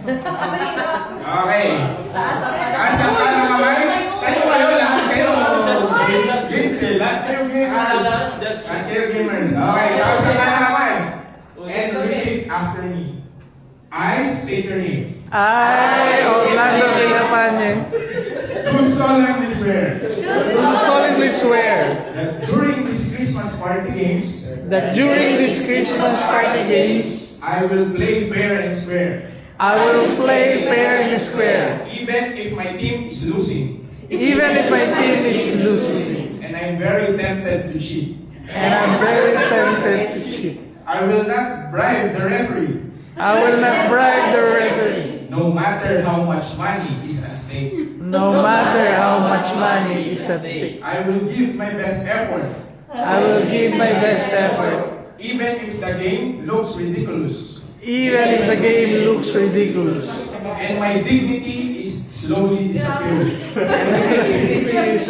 Okay. Taas ang kanang kamay. Kayo lahat kayo. Jinx, lahat kayo gamers. Lahat kayo gamers. Okay, taas ang kanang kamay. And repeat after me. I state your name. I, Orlando Villapane, Do solemnly swear do solemnly swear that during these Christmas party games, that during these Christmas party games, I will play fair and square. I will play fair and square, Even if my team is losing, even if my team is losing, and I'm very tempted to cheat. and I'm very tempted to cheat. I will not bribe the referee, I will not bribe the referee, no matter how much money is at stake. no matter how much money is at stake. I will give my best effort, I will give my best effort, even if the game looks ridiculous, even if the game looks ridiculous. and my dignity is slowly disappearing. And it is